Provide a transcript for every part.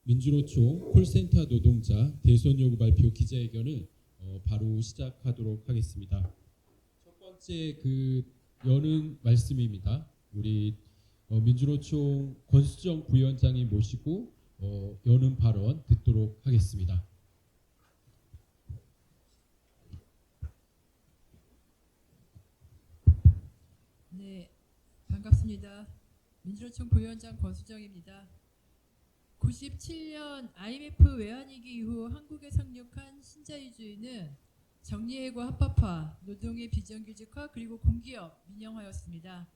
민주노총 콜센터 노동자 대선 요구 발표 기자회견을 바로 시작하도록 하겠습니다. 첫 번째 여는 말씀입니다. 우리 민주노총 권수정 부위원장님 모시고 여는 발언 듣도록 하겠습니다. 네, 반갑습니다. 민주노총 부위원장 권수정입니다. 97년 IMF 외환위기 이후 한국에 상륙한 신자유주의는 정리해고 합법화, 노동의 비정규직화, 그리고 공기업 민영화였습니다.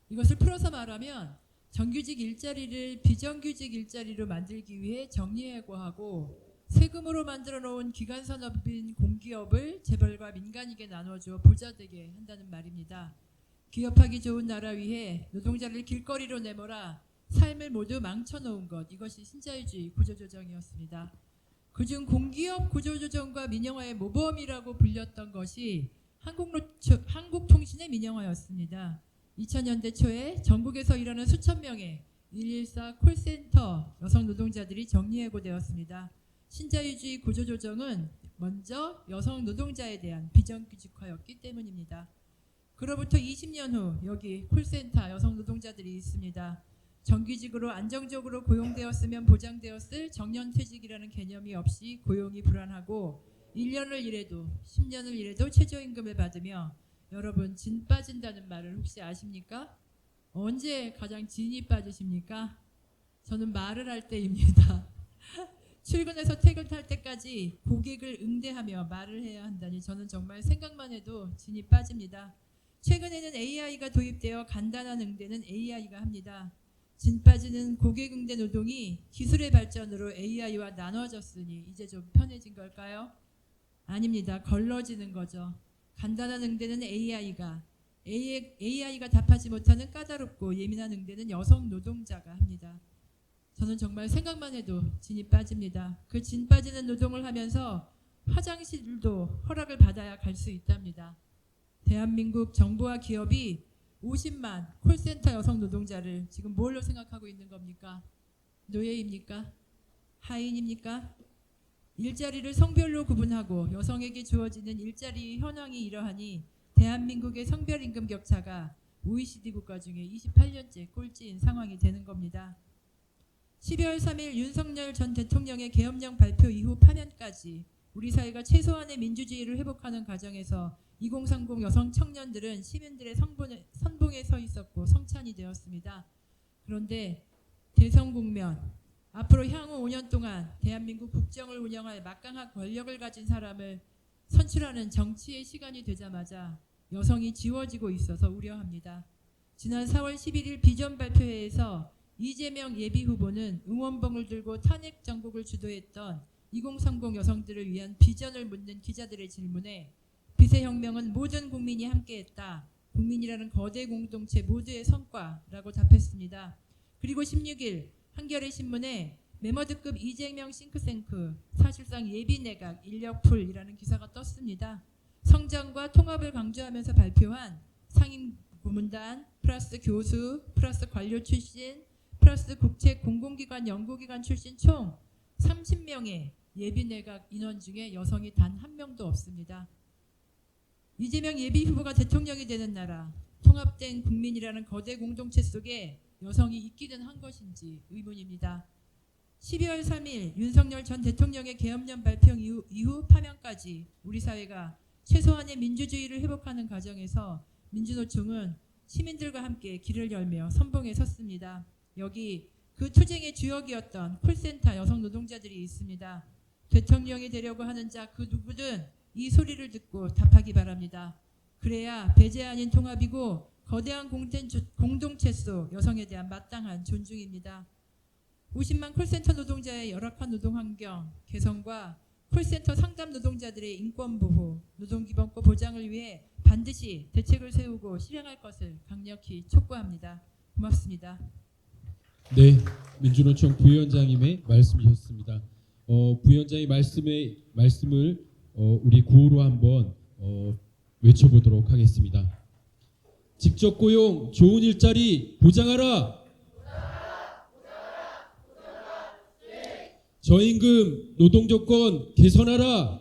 이것을 풀어서 말하면 정규직 일자리를 비정규직 일자리로 만들기 위해 정리해고하고 세금으로 만들어 놓은 기간산업인 공기업을 재벌과 민간에게 나눠줘 부자되게 한다는 말입니다. 기업하기 좋은 나라 위해 노동자를 길거리로 내몰아 삶을 모두 망쳐놓은 것, 이것이 신자유주의 구조조정이었습니다. 그중 공기업 구조조정과 민영화의 모범이라고 불렸던 것이 한국통신의 민영화였습니다. 2000년대 초에 전국에서 일하는 수천 명의 114 콜센터 여성 노동자들이 정리해고되었습니다. 신자유주의 구조조정은 먼저 여성 노동자에 대한 비정규직화였기 때문입니다. 그로부터 20년 후 여기 콜센터 여성 노동자들이 있습니다. 정규직으로 안정적으로 고용되었으면 보장되었을 정년퇴직이라는 개념이 없이 고용이 불안하고 1년을 일해도 10년을 일해도 최저임금을 받으며 여러분 진 빠진다는 말을 혹시 아십니까? 언제 가장 진이 빠지십니까? 저는 말을 할 때입니다. 출근해서 퇴근할 때까지 고객을 응대하며 말을 해야 한다니 저는 정말 생각만 해도 진이 빠집니다. 최근에는 AI가 도입되어 간단한 응대는 AI가 합니다. 진 빠지는 고객 응대 노동이 기술의 발전으로 AI와 나눠졌으니 이제 좀 편해진 걸까요? 아닙니다. 걸러지는 거죠. 간단한 응대는 AI가 답하지 못하는 까다롭고 예민한 응대는 여성 노동자가 합니다. 저는 정말 생각만 해도 진이 빠집니다. 그 진 빠지는 노동을 하면서 화장실도 허락을 받아야 갈 수 있답니다. 대한민국 정부와 기업이 50만 콜센터 여성 노동자를 지금 뭘로 생각하고 있는 겁니까? 노예입니까? 하인입니까? 일자리를 성별로 구분하고 여성에게 주어지는 일자리 현황이 이러하니 대한민국의 성별 임금 격차가 OECD 국가 중에 28년째 꼴찌인 상황이 되는 겁니다. 12월 3일 윤석열 전 대통령의 계엄령 발표 이후 파면까지 우리 사회가 최소한의 민주주의를 회복하는 과정에서 2030 여성 청년들은 시민들의 선봉에 서 있었고 성찬이 되었습니다. 그런데 대선 국면, 앞으로 향후 5년 동안 대한민국 국정을 운영할 막강한 권력을 가진 사람을 선출하는 정치의 시간이 되자마자 여성이 지워지고 있어서 우려합니다. 지난 4월 11일 비전 발표회에서 이재명 예비후보는 응원봉을 들고 탄핵 정국을 주도했던 2030 여성들을 위한 비전을 묻는 기자들의 질문에 비세혁명은 모든 국민이 함께했다. 국민이라는 거대 공동체 모두의 성과라고 답했습니다. 그리고 16일 한겨레 신문에 메머드급 이재명 싱크탱크 사실상 예비내각 인력풀이라는 기사가 떴습니다. 성장과 통합을 강조하면서 발표한 상임 고문단 플러스 교수 플러스 관료 출신 플러스 국책 공공기관 연구기관 출신 총 30명의 예비내각 인원 중에 여성이 단 한 명도 없습니다. 이재명 예비후보가 대통령이 되는 나라, 통합된 국민이라는 거대 공동체 속에 여성이 있기는 한 것인지 의문입니다. 12월 3일 윤석열 전 대통령의 계엄령 발표 이후 파면까지 우리 사회가 최소한의 민주주의를 회복하는 과정에서 민주노총은 시민들과 함께 길을 열며 선봉에 섰습니다. 여기 그 투쟁의 주역이었던 콜센터 여성 노동자들이 있습니다. 대통령이 되려고 하는 자 그 누구든 이 소리를 듣고 답하기 바랍니다. 그래야 배제 아닌 통합이고 거대한 공동체 속 여성에 대한 마땅한 존중입니다. 50만 콜센터 노동자의 열악한 노동환경 개선과 콜센터 상담 노동자들의 인권보호, 노동기본법 보장을 위해 반드시 대책을 세우고 실행할 것을 강력히 촉구합니다. 고맙습니다. 네, 민주노총 부위원장님의 말씀이셨습니다. 부위원장의 말씀을 우리 구호로 한번 외쳐보도록 하겠습니다. 직접 고용, 좋은 일자리 보장하라. 저임금 노동조건 개선하라.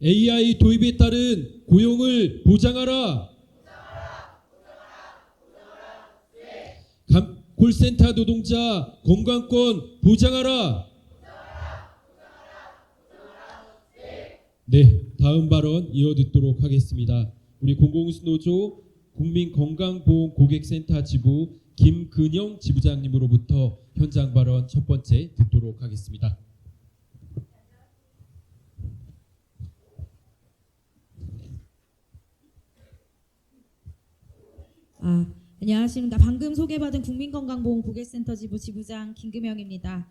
AI 도입에 따른 고용을 보장하라. 콜센터 노동자 건강권 보장하라. 네, 다음 발언 이어듣도록 하겠습니다. 우리 공공노조 국민건강보험고객센터 지부 김근영 지부장님으로부터 현장 발언 첫 번째 듣도록 하겠습니다. 안녕하십니까. 방금 소개받은 국민건강보험고객센터 지부 지부장 김금영입니다.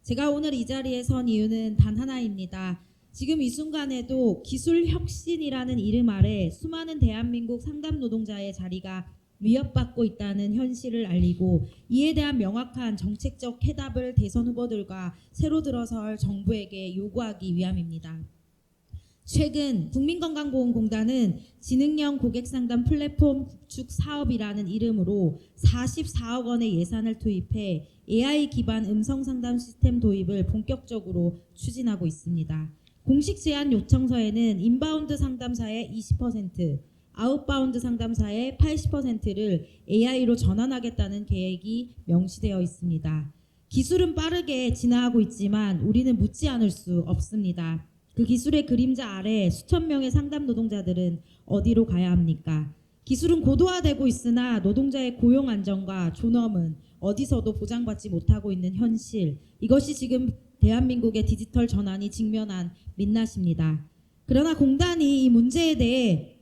제가 오늘 이 자리에 선 이유는 단 하나입니다. 지금 이 순간에도 기술혁신이라는 이름 아래 수많은 대한민국 상담 노동자의 자리가 위협받고 있다는 현실을 알리고 이에 대한 명확한 정책적 해답을 대선 후보들과 새로 들어설 정부에게 요구하기 위함입니다. 최근 국민건강보험공단은 지능형 고객상담 플랫폼 구축 사업이라는 이름으로 44억 원의 예산을 투입해 AI 기반 음성상담 시스템 도입을 본격적으로 추진하고 있습니다. 공식 제안 요청서에는 인바운드 상담사의 20%, 아웃바운드 상담사의 80%를 AI로 전환하겠다는 계획이 명시되어 있습니다. 기술은 빠르게 진화하고 있지만 우리는 묻지 않을 수 없습니다. 그 기술의 그림자 아래 수천 명의 상담 노동자들은 어디로 가야 합니까? 기술은 고도화되고 있으나 노동자의 고용 안정과 존엄은 어디서도 보장받지 못하고 있는 현실. 이것이 지금 대한민국의 디지털 전환이 직면한 민낯입니다. 그러나 공단이 이 문제에 대해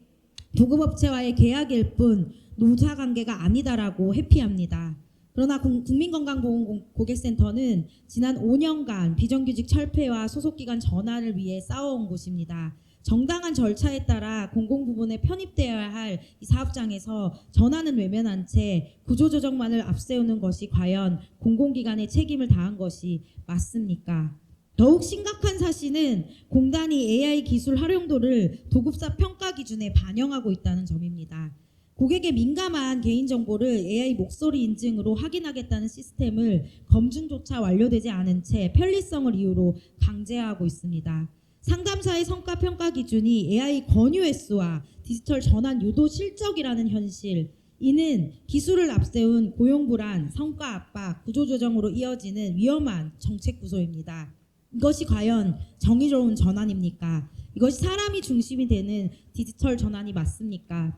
도급업체와의 계약일 뿐 노사관계가 아니다라고 회피합니다. 그러나 국민건강보험고객센터는 지난 5년간 비정규직 철폐와 소속기관 전환을 위해 싸워온 곳입니다. 정당한 절차에 따라 공공부문에 편입되어야 할 이 사업장에서 전환은 외면한 채 구조조정만을 앞세우는 것이 과연 공공기관의 책임을 다한 것이 맞습니까? 더욱 심각한 사실은 공단이 AI 기술 활용도를 도급사 평가 기준에 반영하고 있다는 점입니다. 고객의 민감한 개인정보를 AI 목소리 인증으로 확인하겠다는 시스템을 검증조차 완료되지 않은 채 편리성을 이유로 강제하고 있습니다. 상담사의 성과 평가 기준이 AI 권유 횟수와 디지털 전환 유도 실적이라는 현실, 이는 기술을 앞세운 고용 불안, 성과 압박, 구조조정으로 이어지는 위험한 정책 구조입니다. 이것이 과연 정의로운 전환입니까? 이것이 사람이 중심이 되는 디지털 전환이 맞습니까?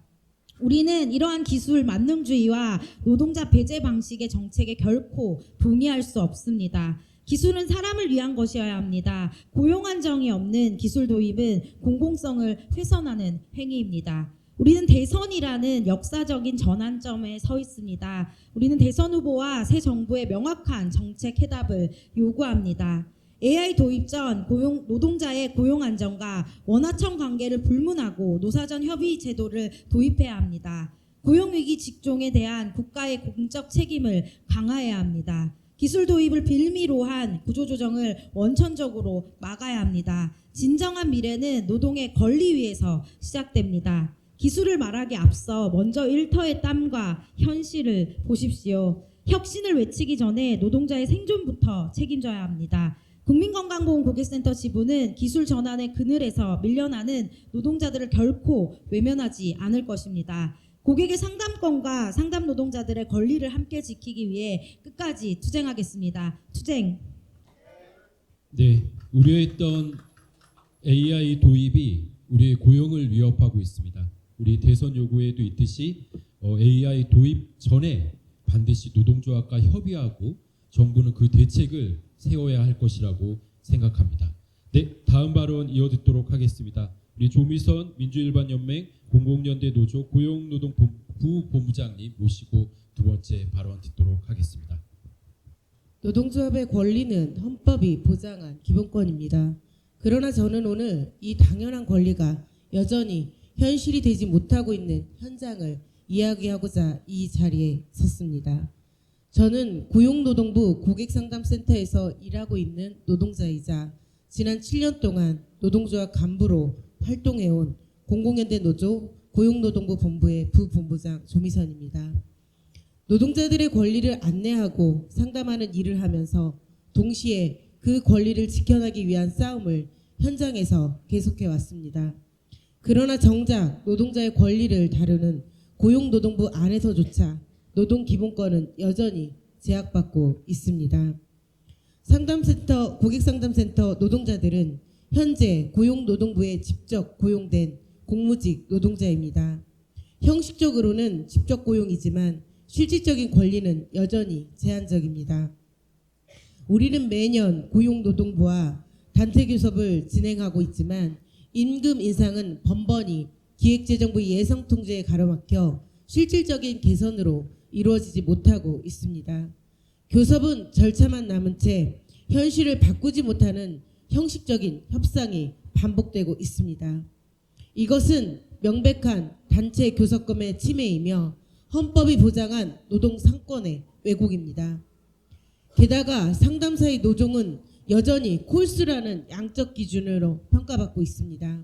우리는 이러한 기술 만능주의와 노동자 배제 방식의 정책에 결코 동의할 수 없습니다. 기술은 사람을 위한 것이어야 합니다. 고용 안정이 없는 기술 도입은 공공성을 훼손하는 행위입니다. 우리는 대선이라는 역사적인 전환점에 서 있습니다. 우리는 대선 후보와 새 정부의 명확한 정책 해답을 요구합니다. AI 도입 전 노동자의 고용 안정과 원하청 관계를 불문하고 노사전 협의 제도를 도입해야 합니다. 고용위기 직종에 대한 국가의 공적 책임을 강화해야 합니다. 기술 도입을 빌미로 한 구조조정을 원천적으로 막아야 합니다. 진정한 미래는 노동의 권리 위에서 시작됩니다. 기술을 말하기 앞서 먼저 일터의 땀과 현실을 보십시오. 혁신을 외치기 전에 노동자의 생존부터 책임져야 합니다. 국민건강보험고객센터 지부는 기술 전환의 그늘에서 밀려나는 노동자들을 결코 외면하지 않을 것입니다. 고객의 상담권과 상담 노동자들의 권리를 함께 지키기 위해 끝까지 투쟁하겠습니다. 투쟁. 네, 우려했던 AI 도입이 우리의 고용을 위협하고 있습니다. 우리 대선 요구에도 있듯이 AI 도입 전에 반드시 노동조합과 협의하고 정부는 그 대책을 세워야 할 것이라고 생각합니다. 네, 다음 발언 이어듣도록 하겠습니다. 우리 조미선 민주일반연맹 공공연대 노조 고용노동부 본부장님 모시고 두 번째 발언 듣도록 하겠습니다. 노동조합의 권리는 헌법이 보장한 기본권입니다. 그러나 저는 오늘 이 당연한 권리가 여전히 현실이 되지 못하고 있는 현장을 이야기하고자 이 자리에 섰습니다. 저는 고용노동부 고객상담센터에서 일하고 있는 노동자이자 지난 7년 동안 노동조합 간부로 활동해온 공공연대 노조 고용노동부 본부의 부본부장 조미선입니다. 노동자들의 권리를 안내하고 상담하는 일을 하면서 동시에 그 권리를 지켜나기 위한 싸움을 현장에서 계속해 왔습니다. 그러나 정작 노동자의 권리를 다루는 고용노동부 안에서조차 노동기본권은 여전히 제약받고 있습니다. 고객상담센터 노동자들은 현재 고용노동부에 직접 고용된 공무직 노동자입니다. 형식적으로는 직접 고용이지만 실질적인 권리는 여전히 제한적입니다. 우리는 매년 고용노동부와 단체교섭을 진행하고 있지만 임금 인상은 번번이 기획재정부 예산통제에 가로막혀 실질적인 개선으로 이루어지지 못하고 있습니다. 교섭은 절차만 남은 채 현실을 바꾸지 못하는 형식적인 협상이 반복되고 있습니다. 이것은 명백한 단체 교섭권의 침해이며 헌법이 보장한 노동 상권의 왜곡입니다. 게다가 상담사의 노동은 여전히 콜수라는 양적 기준으로 평가받고 있습니다.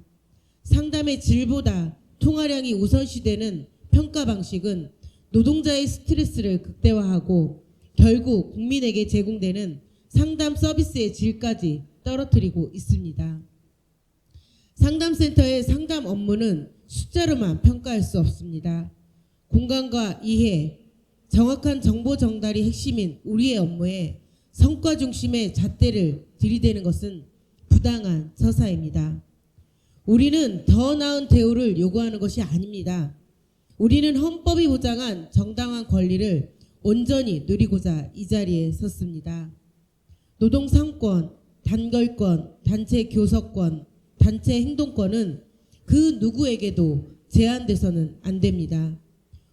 상담의 질보다 통화량이 우선시되는 평가 방식은 노동자의 스트레스를 극대화하고 결국 국민에게 제공되는 상담 서비스의 질까지 떨어뜨리고 있습니다. 상담센터의 상담 업무는 숫자로만 평가할 수 없습니다. 공감과 이해, 정확한 정보 전달이 핵심인 우리의 업무에 성과 중심의 잣대를 들이대는 것은 부당한 처사입니다. 우리는 더 나은 대우를 요구하는 것이 아닙니다. 우리는 헌법이 보장한 정당한 권리를 온전히 누리고자 이 자리에 섰습니다. 노동 상권, 단결권, 단체 교섭권, 단체 행동권은 그 누구에게도 제한돼서는 안 됩니다.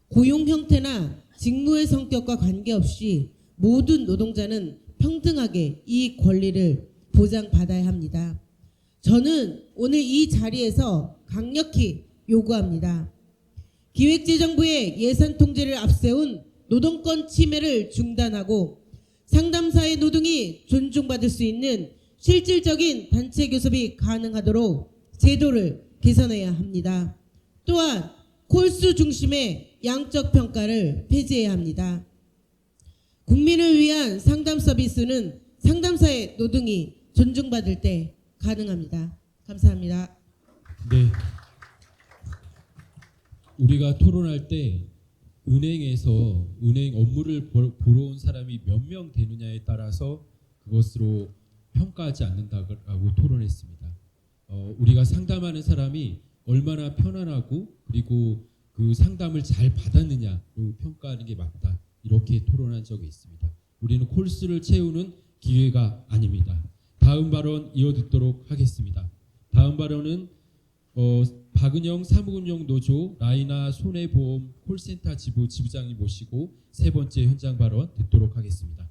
고용 형태나 직무의 성격과 관계없이 모든 노동자는 평등하게 이 권리를 보장받아야 합니다. 저는 오늘 이 자리에서 강력히 요구합니다. 기획재정부의 예산 통제를 앞세운 노동권 침해를 중단하고 상담사의 노동이 존중받을 수 있는 실질적인 단체 교섭이 가능하도록 제도를 개선해야 합니다. 또한 콜수 중심의 양적 평가를 폐지해야 합니다. 국민을 위한 상담 서비스는 상담사의 노동이 존중받을 때 가능합니다. 감사합니다. 네. 우리가 토론할 때 은행에서 은행 업무를 보러 온 사람이 몇 명 되느냐에 따라서 그것으로 평가하지 않는다고 토론했습니다. 우리가 상담하는 사람이 얼마나 편안하고 그리고 그 상담을 잘 받았느냐로 평가하는 게 맞다. 이렇게 토론한 적이 있습니다. 우리는 콜수를 채우는 기회가 아닙니다. 다음 발언 이어듣도록 하겠습니다. 다음 발언은 박은영 사무운용노조 라이나 손해보험 콜센터 지부장님 모시고 세 번째 현장 발언 듣도록 하겠습니다.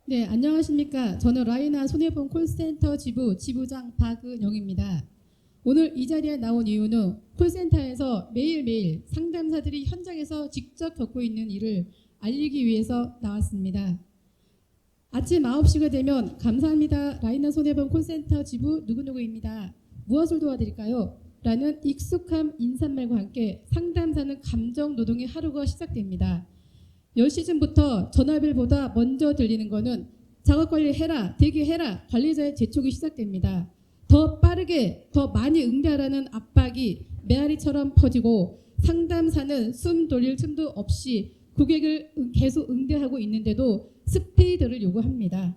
네, 안녕하십니까. 저는 라이나 손해보험 콜센터 지부장 박은영입니다. 오늘 이 자리에 나온 이유는 콜센터에서 매일매일 상담사들이 현장에서 직접 겪고 있는 일을 알리기 위해서 나왔습니다. 아침 9시가 되면 감사합니다. 라이나 손해보험 콜센터 지부 누구누구입니다. 무엇을 도와드릴까요? 라는 익숙한 인사말과 함께 상담사는 감정 노동의 하루가 시작됩니다. 10시쯤부터 전화벨보다 먼저 들리는 거는 작업관리 해라, 대기해라, 관리자의 재촉이 시작됩니다. 더 빠르게, 더 많이 응대하라는 압박이 메아리처럼 퍼지고 상담사는 숨 돌릴 틈도 없이 고객을 계속 응대하고 있는데도 스피드를 요구합니다.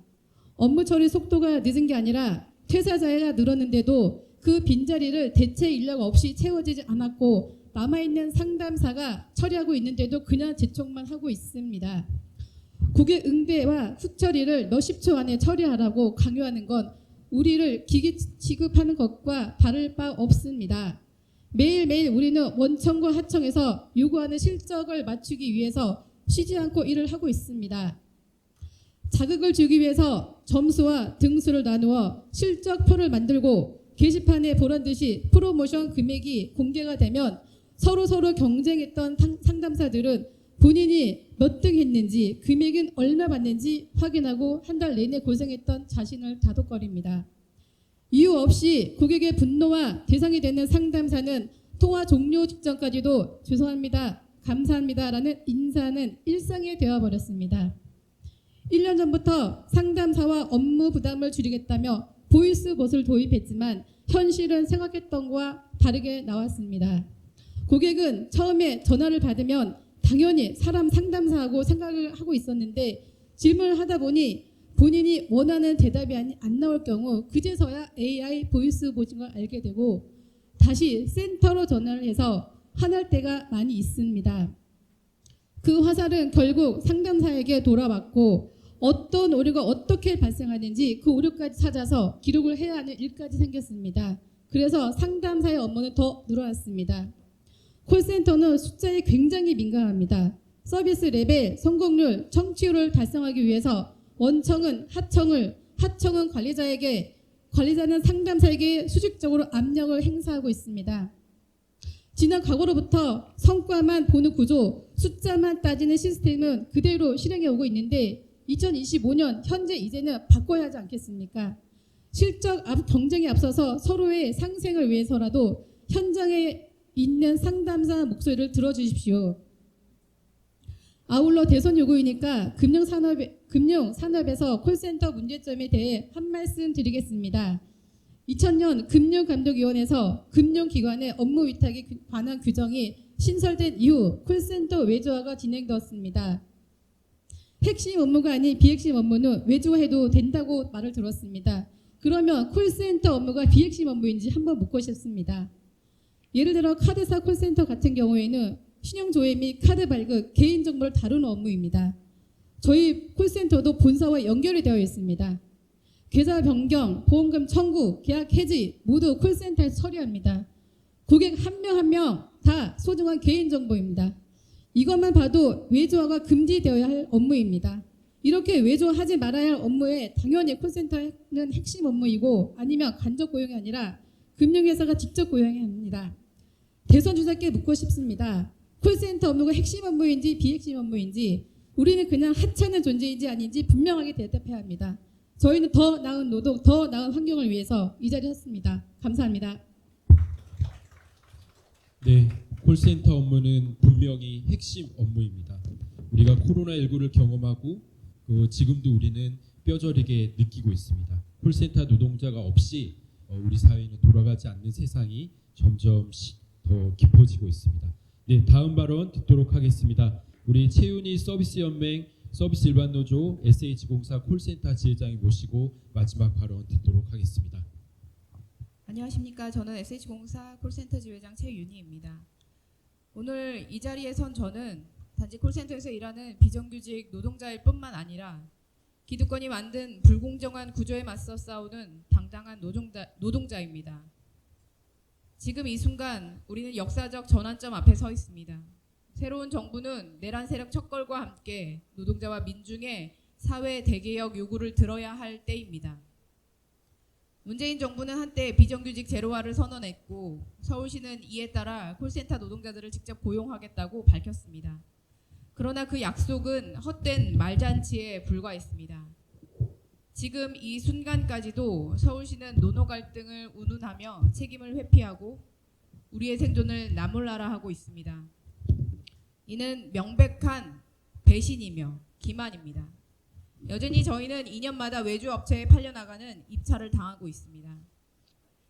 업무 처리 속도가 늦은 게 아니라 퇴사자가 늘었는데도 그 빈자리를 대체 인력 없이 채워지지 않았고 남아있는 상담사가 처리하고 있는데도 그냥 재촉만 하고 있습니다. 고객 응대와 후처리를 몇십 초 안에 처리하라고 강요하는 건 우리를 기계 취급하는 것과 다를 바 없습니다. 매일매일 우리는 원청과 하청에서 요구하는 실적을 맞추기 위해서 쉬지 않고 일을 하고 있습니다. 자극을 주기 위해서 점수와 등수를 나누어 실적표를 만들고 게시판에 보란 듯이 프로모션 금액이 공개가 되면 서로 경쟁했던 상담사들은 본인이 몇 등 했는지 금액은 얼마 받는지 확인하고 한 달 내내 고생했던 자신을 다독거립니다. 이유 없이 고객의 분노와 대상이 되는 상담사는 통화 종료 직전까지도 죄송합니다. 감사합니다라는 인사는 일상이 되어버렸습니다. 1년 전부터 상담사와 업무 부담을 줄이겠다며 보이스봇을 도입했지만 현실은 생각했던 것과 다르게 나왔습니다. 고객은 처음에 전화를 받으면 당연히 사람 상담사하고 생각을 하고 있었는데 질문을 하다 보니 본인이 원하는 대답이 안 나올 경우 그제서야 AI 보이스봇인 걸 알게 되고 다시 센터로 전화를 해서 화날 때가 많이 있습니다. 그 화살은 결국 상담사에게 돌아왔고 어떤 오류가 어떻게 발생하는지 그 오류까지 찾아서 기록을 해야 하는 일까지 생겼습니다. 그래서 상담사의 업무는 더 늘어났습니다. 콜센터는 숫자에 굉장히 민감합니다. 서비스 레벨, 성공률, 청취율을 달성하기 위해서 원청은 하청을, 하청은 관리자는 상담사에게 수직적으로 압력을 행사하고 있습니다. 지난 과거로부터 성과만 보는 구조, 숫자만 따지는 시스템은 그대로 실행해 오고 있는데 2025년 현재 이제는 바꿔야 하지 않겠습니까? 실적 경쟁에 앞서서 서로의 상생을 위해서라도 현장에 있는 상담사 목소리를 들어주십시오. 아울러 대선 요구이니까 금융산업에서 콜센터 문제점에 대해 한 말씀 드리겠습니다. 2000년 금융감독위원회에서 금융기관의 업무 위탁에 관한 규정이 신설된 이후 콜센터 외주화가 진행되었습니다. 핵심 업무가 아닌 비핵심 업무는 외주화해도 된다고 말을 들었습니다. 그러면 콜센터 업무가 비핵심 업무인지 한번 묻고 싶습니다. 예를 들어 카드사 콜센터 같은 경우에는 신용조회 및 카드 발급, 개인정보를 다루는 업무입니다. 저희 콜센터도 본사와 연결이 되어 있습니다. 계좌 변경, 보험금 청구, 계약 해지 모두 콜센터에서 처리합니다. 고객 한 명 한 명 다 소중한 개인정보입니다. 이것만 봐도 외주화가 금지되어야 할 업무입니다. 이렇게 외주화하지 말아야 할 업무에 당연히 콜센터는 핵심 업무이고 아니면 간접 고용이 아니라 금융회사가 직접 고용해야 합니다. 대선 주자께 묻고 싶습니다. 콜센터 업무가 핵심 업무인지 비핵심 업무인지 우리는 그냥 하찮은 존재인지 아닌지 분명하게 대답해야 합니다. 저희는 더 나은 노동, 더 나은 환경을 위해서 이 자리에 섰습니다. 감사합니다. 네, 콜센터 업무는 분명히 핵심 업무입니다. 우리가 코로나19를 경험하고 지금도 우리는 뼈저리게 느끼고 있습니다. 콜센터 노동자가 없이 우리 사회는 돌아가지 않는 세상이 점점 더 깊어지고 있습니다. 네, 다음 발언 듣도록 하겠습니다. 우리 최윤희 서비스연맹 서비스일반노조 SH공사 콜센터 지회장이 모시고 마지막 발언 듣도록 하겠습니다. 안녕하십니까. 저는 SH공사 콜센터 지회장 최윤희입니다. 오늘 이 자리에 선 저는 단지 콜센터에서 일하는 비정규직 노동자일 뿐만 아니라 기득권이 만든 불공정한 구조에 맞서 싸우는 당당한 노동자입니다. 지금 이 순간 우리는 역사적 전환점 앞에 서 있습니다. 새로운 정부는 내란 세력 척결과 함께 노동자와 민중의 사회 대개혁 요구를 들어야 할 때입니다. 문재인 정부는 한때 비정규직 제로화를 선언했고 서울시는 이에 따라 콜센터 노동자들을 직접 고용하겠다고 밝혔습니다. 그러나 그 약속은 헛된 말잔치에 불과했습니다. 지금 이 순간까지도 서울시는 노노 갈등을 운운하며 책임을 회피하고 우리의 생존을 나몰라라 하고 있습니다. 이는 명백한 배신이며 기만입니다. 여전히 저희는 2년마다 외주 업체에 팔려나가는 입찰을 당하고 있습니다.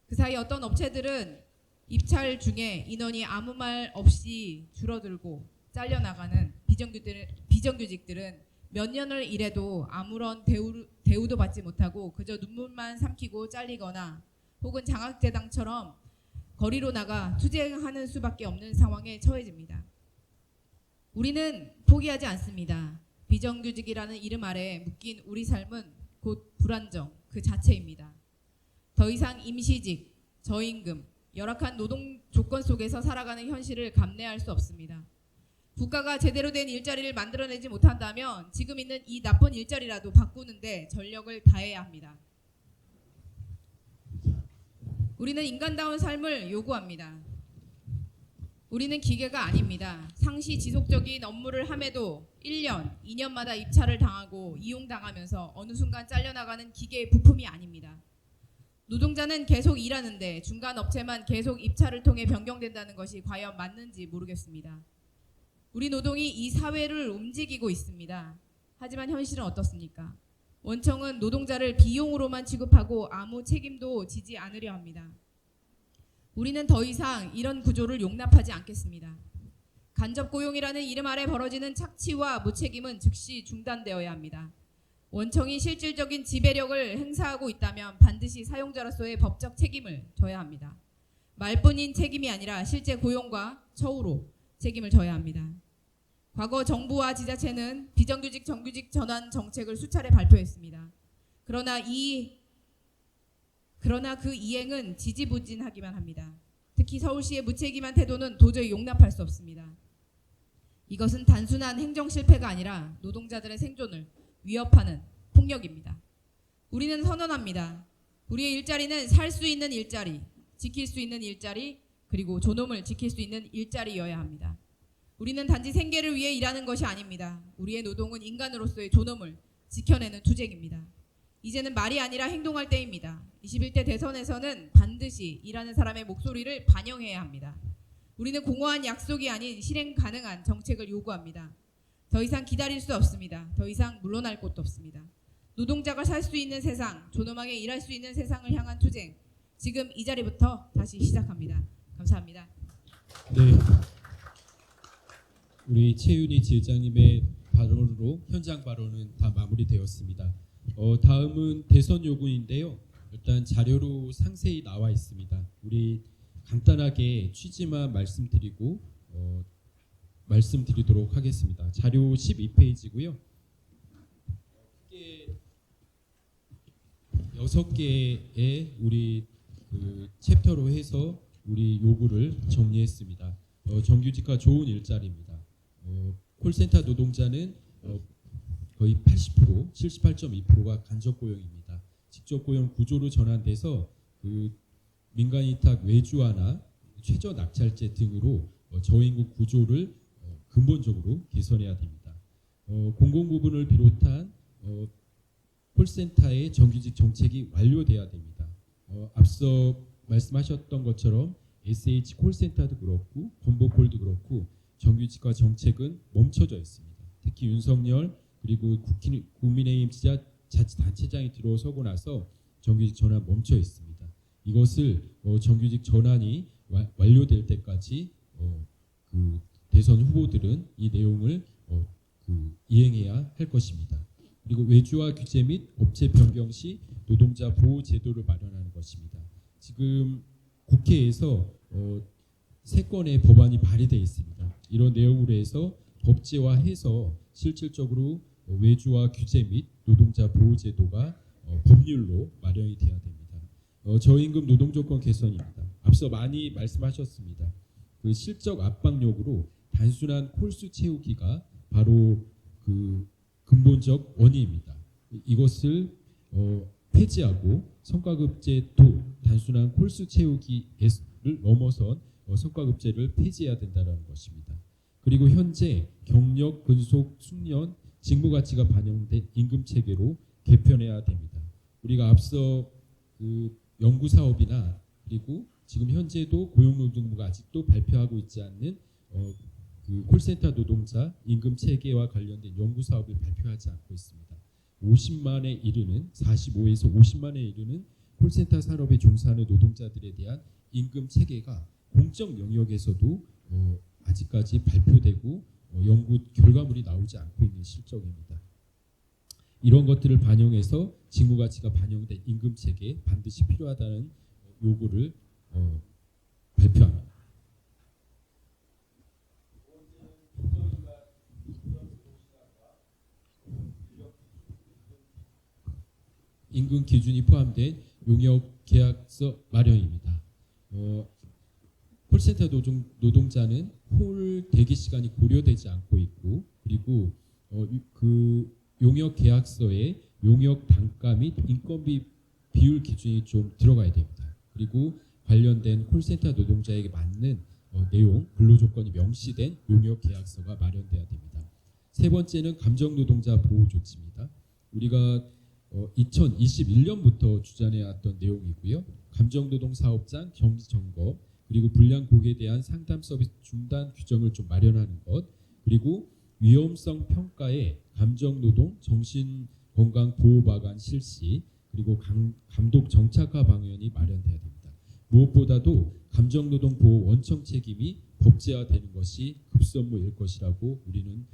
그 사이 어떤 업체들은 입찰 중에 인원이 아무 말 없이 줄어들고 잘려나가는 비정규직들은 몇 년을 일해도 아무런 대우도 받지 못하고 그저 눈물만 삼키고 잘리거나 혹은 장학재당처럼 거리로 나가 투쟁하는 수밖에 없는 상황에 처해집니다. 우리는 포기하지 않습니다. 비정규직이라는 이름 아래 묶인 우리 삶은 곧 불안정 그 자체입니다. 더 이상 임시직, 저임금, 열악한 노동 조건 속에서 살아가는 현실을 감내할 수 없습니다. 국가가 제대로 된 일자리를 만들어내지 못한다면 지금 있는 이 나쁜 일자리라도 바꾸는데 전력을 다해야 합니다. 우리는 인간다운 삶을 요구합니다. 우리는 기계가 아닙니다. 상시 지속적인 업무를 함에도 1년, 2년마다 입찰을 당하고 이용당하면서 어느 순간 잘려나가는 기계의 부품이 아닙니다. 노동자는 계속 일하는데 중간 업체만 계속 입찰을 통해 변경된다는 것이 과연 맞는지 모르겠습니다. 우리 노동이 이 사회를 움직이고 있습니다. 하지만 현실은 어떻습니까? 원청은 노동자를 비용으로만 취급하고 아무 책임도 지지 않으려 합니다. 우리는 더 이상 이런 구조를 용납하지 않겠습니다. 간접 고용이라는 이름 아래 벌어지는 착취와 무책임은 즉시 중단되어야 합니다. 원청이 실질적인 지배력을 행사하고 있다면 반드시 사용자로서의 법적 책임을 져야 합니다. 말뿐인 책임이 아니라 실제 고용과 처우로 책임을 져야 합니다. 과거 정부와 지자체는 비정규직 정규직 전환 정책을 수차례 발표했습니다. 그러나 그 이행은 지지부진하기만 합니다. 특히 서울시의 무책임한 태도는 도저히 용납할 수 없습니다. 이것은 단순한 행정 실패가 아니라 노동자들의 생존을 위협하는 폭력입니다. 우리는 선언합니다. 우리의 일자리는 살 수 있는 일자리, 지킬 수 있는 일자리, 그리고 존엄을 지킬 수 있는 일자리여야 합니다. 우리는 단지 생계를 위해 일하는 것이 아닙니다. 우리의 노동은 인간으로서의 존엄을 지켜내는 투쟁입니다. 이제는 말이 아니라 행동할 때입니다. 21대 대선에서는 반드시 일하는 사람의 목소리를 반영해야 합니다. 우리는 공허한 약속이 아닌 실행 가능한 정책을 요구합니다. 더 이상 기다릴 수 없습니다. 더 이상 물러날 곳도 없습니다. 노동자가 살 수 있는 세상, 존엄하게 일할 수 있는 세상을 향한 투쟁, 지금 이 자리부터 다시 시작합니다. 감사합니다. 네, 우리 최윤희 지회장님의 발언으로 현장 발언은 다 마무리되었습니다. 다음은 대선 요구인데요. 일단 자료로 상세히 나와 있습니다. 우리 간단하게 취지만 말씀드리도록 하겠습니다. 자료 12페이지고요. 크게 6개의 우리 그 챕터로 해서 우리 요구를 정리했습니다. 정규직과 좋은 일자리입니다. 콜센터 노동자는 거의 80%, 78.2%가 간접 고용입니다. 직접 고용 구조로 전환돼서 그 민간위탁 외주화나 최저 낙찰제 등으로 저임금 구조를 근본적으로 개선해야 됩니다. 공공부문을 비롯한 콜센터의 정규직 정책이 완료돼야 됩니다. 앞서 말씀하셨던 것처럼 SH 콜센터도 그렇고 건보콜도 그렇고 정규직화 정책은 멈춰져 있습니다. 특히 윤석열 그리고 국민의힘 지자자치단체장이 들어서고 나서 정규직 전환 멈춰 있습니다. 이것을 정규직 전환이 완료될 때까지 그 대선 후보들은 이 내용을 이행해야 할 것입니다. 그리고 외주화 규제 및 업체 변경 시 노동자 보호 제도를 마련하는 것입니다. 지금 국회에서 3건의 법안이 발의되어 있습니다. 이런 내용으로 해서 법제화해서 실질적으로 외주화 규제 및 노동자 보호 제도가 법률로 마련이 돼야 됩니다. 저임금 노동조건 개선입니다. 앞서 많이 말씀하셨습니다. 그 실적 압박력으로 단순한 콜수 채우기가 바로 그 근본적 원인입니다. 이것을 폐지하고 성과급제도 단순한 콜수 채우기를 넘어선 성과급제를 폐지해야 된다는 것입니다. 그리고 현재 경력, 근속, 숙련, 직무가치가 반영된 임금체계로 개편해야 됩니다. 우리가 앞서 그 연구사업이나 그리고 지금 현재도 고용노동부가 아직도 발표하고 있지 않는 그 콜센터 노동자 임금 체계와 관련된 연구 사업을 발표하지 않고 있습니다. 50만에 이르는 45에서 50만에 이르는 콜센터 산업에 종사하는 노동자들에 대한 임금 체계가 공적 영역에서도 아직까지 발표되고 연구 결과물이 나오지 않고 있는 실정입니다. 이런 것들을 반영해서 직무 가치가 반영된 임금 체계 반드시 필요하다는 요구를 발표합니다. 임금 기준이 포함된 용역 계약서 마련입니다. 콜센터 노동자는 콜 대기 시간이 고려되지 않고 있고 그리고 그 용역 계약서에 용역 단가 및 인건비 비율 기준이 좀 들어가야 됩니다. 그리고 관련된 콜센터 노동자에게 맞는 내용, 근로조건이 명시된 용역 계약서가 마련돼야 됩니다. 세 번째는 감정노동자 보호 조치입니다. 우리가 2021년부터 주장해왔던 내용이고요. 감정노동 사업장 경지 점검 그리고 불량 고객에 대한 상담 서비스 중단 규정을 좀 마련하는 것 그리고 위험성 평가에 감정노동, 정신건강보호마관 실시, 그리고 감독 정착화 방안이 마련돼야 됩니다. 무엇보다도 감정노동 보호 원청 책임이 법제화되는 것이 급선무일 것이라고 우리는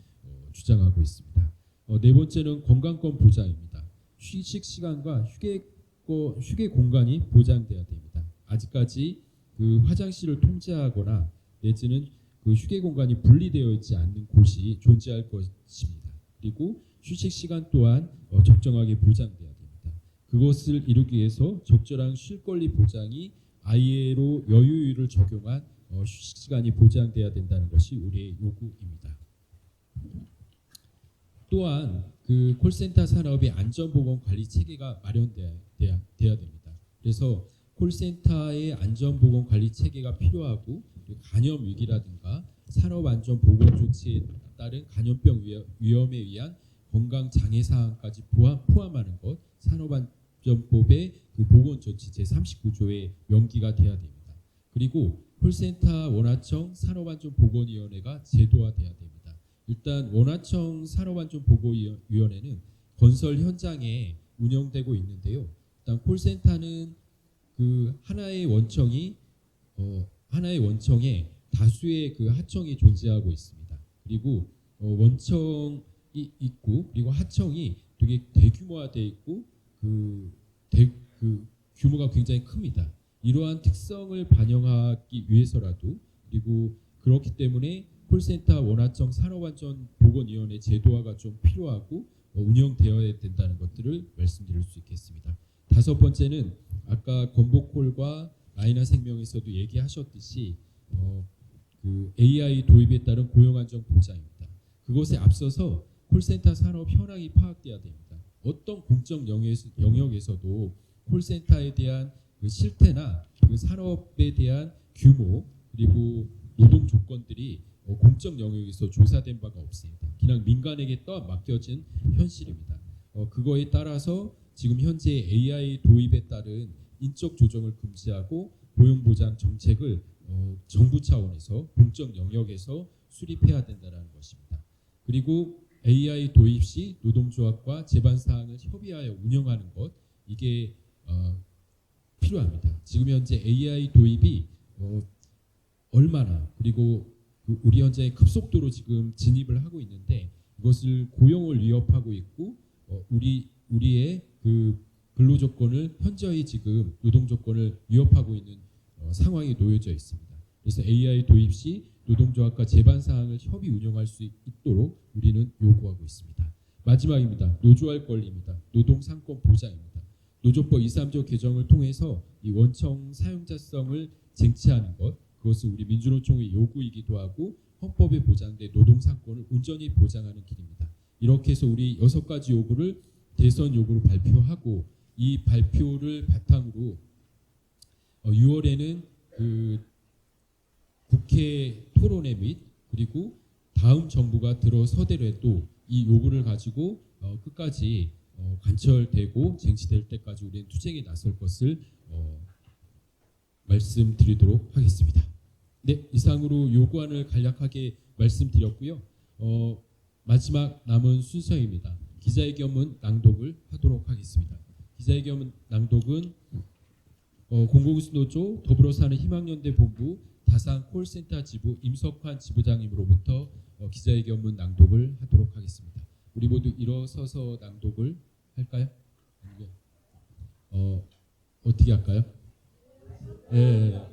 주장하고 있습니다. 네 번째는 건강권 보장입니다. 휴식 시간과 휴게 공간이 보장돼야 됩니다. 아직까지 그 화장실을 통제하거나 내지는 그 휴게 공간이 분리되어 있지 않는 곳이 존재할 것입니다. 그리고 휴식 시간 또한 적정하게 보장돼야 됩니다. 그것을 이루기 위해서 적절한 쉴 권리 보장이 ILO 여유율을 적용한 휴식 시간이 보장돼야 된다는 것이 우리의 요구입니다. 또한 그 콜센터 산업의 안전보건 관리 체계가 마련돼야 됩니다. 그래서 콜센터의 안전보건 관리 체계가 필요하고 간염 위기라든가 산업안전보건 조치에 따른 감염병 위험에 의한 건강 장애 사항까지 포함하는 것, 산업안전법의 그 보건조치 제39조의 명기가 돼야 됩니다. 그리고 콜센터 원화청 산업안전보건위원회가 제도화돼야 됩니다. 일단 원화청 산업안전보건위원회는 건설 현장에 운영되고 있는데요. 일단 콜센터는 그 하나의 원청에 다수의 그 하청이 존재하고 있습니다. 그리고 원청이 있고 그리고 하청이 되게 대규모화되어 있고 그 규모가 굉장히 큽니다. 이러한 특성을 반영하기 위해서라도 그리고 그렇기 때문에 콜센터 원화청 산업안전보건위원회 제도화가 좀 필요하고 운영되어야 된다는 것들을 말씀드릴 수 있겠습니다. 다섯 번째는 아까 건보콜과 라이나 생명에서도 얘기하셨듯이 그 AI 도입에 따른 고용안전 보장입니다. 그것에 앞서서 콜센터 산업 현황이 파악돼야 됩니다. 어떤 공적 영역에서도 콜센터에 대한 그 실태나 그 산업에 대한 규모 그리고 노동 조건들이 공적 영역에서 조사된 바가 없습니다. 그냥 민간에게 맡겨진 현실입니다. 그거에 따라서 지금 현재 AI 도입에 따른 인적 조정을 금지하고 고용보장 정책을 정부 차원에서 공적 영역에서 수립해야 된다는 것입니다. 그리고 AI 도입 시 노동조합과 제반 사항을 협의하여 운영하는 것 이게 필요합니다. 지금 현재 AI 도입이 얼마나 그리고 우리 현재 급속도로 지금 진입을 하고 있는데 이것을 고용을 위협하고 있고 우리의 그 근로 조건을 현저히 지금 노동 조건을 위협하고 있는 상황에 놓여져 있습니다. 그래서 AI 도입 시 노동조합과 제반 사항을 협의 운영할 수 있도록 우리는 요구하고 있습니다. 마지막입니다. 노조할 권리입니다. 노동 상권 보장입니다. 노조법 2, 3조 개정을 통해서 이 원청 사용자성을 쟁취하는 것 그것은 우리 민주노총의 요구이기도 하고 헌법에 보장된 노동 상권을 온전히 보장하는 길입니다. 이렇게 해서 우리 6가지 요구를 대선 요구로 발표하고 이 발표를 바탕으로 6월에는 그 국회 토론회 및 그리고 다음 정부가 들어서더라도 이 요구를 가지고 끝까지 관철되고 쟁취될 때까지 우리는 투쟁에 나설 것을 말씀드리도록 하겠습니다. 네, 이상으로 요구안을 간략하게 말씀드렸고요. 마지막 남은 순서입니다. 기자회견문 낭독을 하도록 하겠습니다. 기자회견문 낭독은 공공노조 더불어사는 희망연대 본부 다산 콜센터 지부 임석환 지부장님으로부터 기자회견문 낭독을 하도록 하겠습니다. 우리 모두 일어서서 낭독을 할까요? 어떻게 할까요? 네.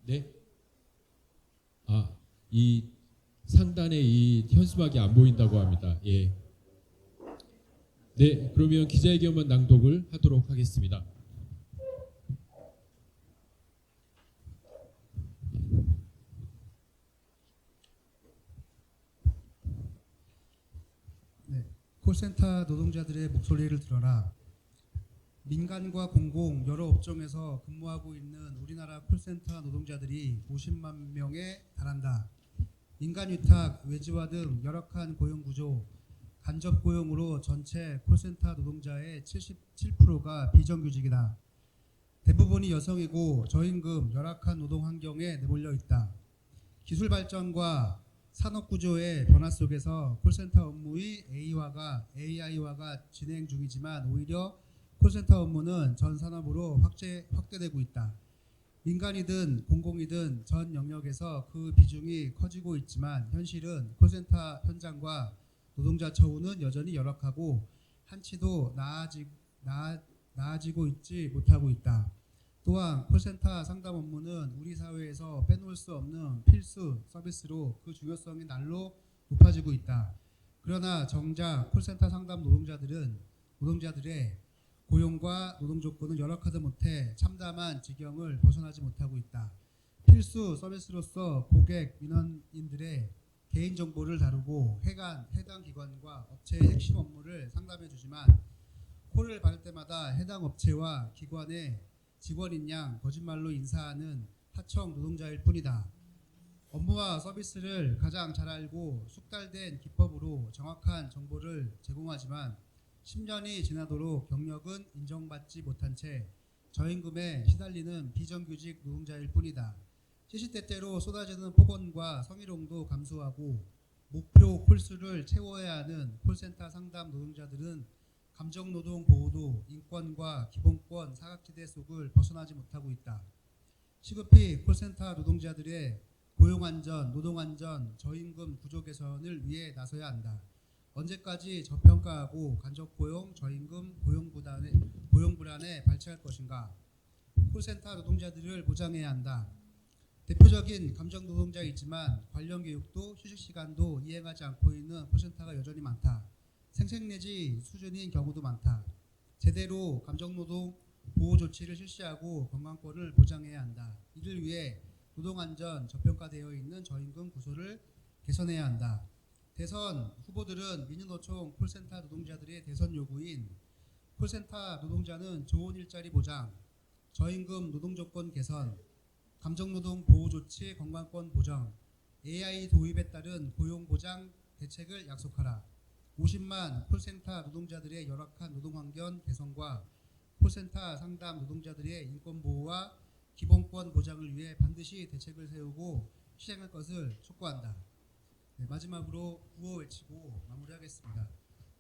네. 이 상단에 이 현수막이 안 보인다고 합니다. 예. 네, 그러면 기자회견문 낭독을 하도록 하겠습니다. 네, 콜센터 노동자들의 목소리를 들어라. 민간과 공공 여러 업종에서 근무하고 있는 우리나라 콜센터 노동자들이 50만 명에 달한다. 민간 위탁, 외지화 등 열악한 고용 구조, 간접 고용으로 전체 콜센터 노동자의 77%가 비정규직이다. 대부분이 여성이고 저임금, 열악한 노동 환경에 내몰려 있다. 기술 발전과 산업 구조의 변화 속에서 콜센터 업무의 AI화가 진행 중이지만 오히려 콜센터 업무는 전 산업으로 확대되고 있다. 민간이든 공공이든 전 영역에서 그 비중이 커지고 있지만 현실은 콜센터 현장과 노동자 처우는 여전히 열악하고 한치도 나아지고 있지 못하고 있다. 또한 콜센터 상담 업무는 우리 사회에서 빼놓을 수 없는 필수 서비스로 그 중요성이 날로 높아지고 있다. 그러나 정작 콜센터 상담 노동자들의 고용과 노동 조건은 열악하다 못해 참담한 지경을 벗어나지 못하고 있다. 필수 서비스로서 고객 민원인들의 개인정보를 다루고 해당 기관과 업체의 핵심 업무를 상담해 주지만 콜을 받을 때마다 해당 업체와 기관의 직원인 양 거짓말로 인사하는 하청 노동자일 뿐이다. 업무와 서비스를 가장 잘 알고 숙달된 기법으로 정확한 정보를 제공하지만 10년이 지나도록 경력은 인정받지 못한 채 저임금에 시달리는 비정규직 노동자일 뿐이다. 시시때때로 쏟아지는 폭언과 성희롱도 감수하고 목표 콜수를 채워야 하는 콜센터 상담 노동자들은 감정노동 보호도 인권과 기본권 사각지대 속을 벗어나지 못하고 있다. 시급히 콜센터 노동자들의 고용안전, 노동안전, 저임금 구조 개선을 위해 나서야 한다. 언제까지 저평가하고 간접고용, 저임금, 고용 불안에 발치할 것인가? 콜센터 노동자들을 보장해야 한다. 대표적인 감정 노동자가 있지만 관련 교육도 휴식 시간도 이행하지 않고 있는 콜센터가 여전히 많다. 생색내지 수준인 경우도 많다. 제대로 감정노동 보호 조치를 실시하고 건강권을 보장해야 한다. 이를 위해 노동안전 저평가되어 있는 저임금 구조를 개선해야 한다. 대선 후보들은 민주노총 콜센터 노동자들의 대선 요구인 콜센터 노동자는 좋은 일자리 보장, 저임금 노동조건 개선, 감정노동 보호 조치 건강권 보장, AI 도입에 따른 고용보장 대책을 약속하라. 50만 콜센터 노동자들의 열악한 노동환경 개선과 콜센터 상담 노동자들의 인권보호와 기본권 보장을 위해 반드시 대책을 세우고 실행할 것을 촉구한다. 네, 마지막으로 구호 외치고 마무리하겠습니다.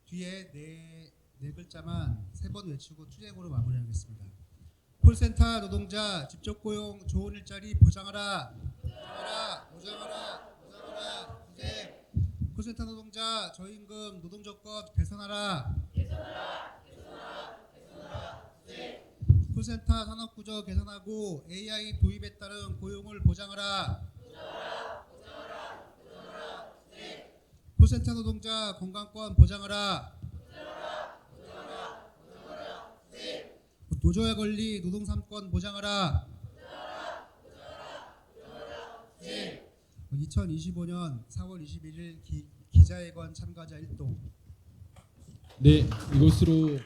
뒤에 네 글자만 3번 외치고 투쟁으로 마무리하겠습니다. 콜센터 노동자 직접고용 좋은 일자리 보장하라. 보장하라. 투쟁. 콜센터 노동자 저임금 노동조건 개선하라. 콜센터 산업구조 개선하고 AI 도입에 따른 고용을 보장하라. 콜센터 노동자 건강권 보장하라. 노조의 권리 노동 3권 보장하라. 2025년 4월 21일 기자회견 참가자 1동. 네, 이것으로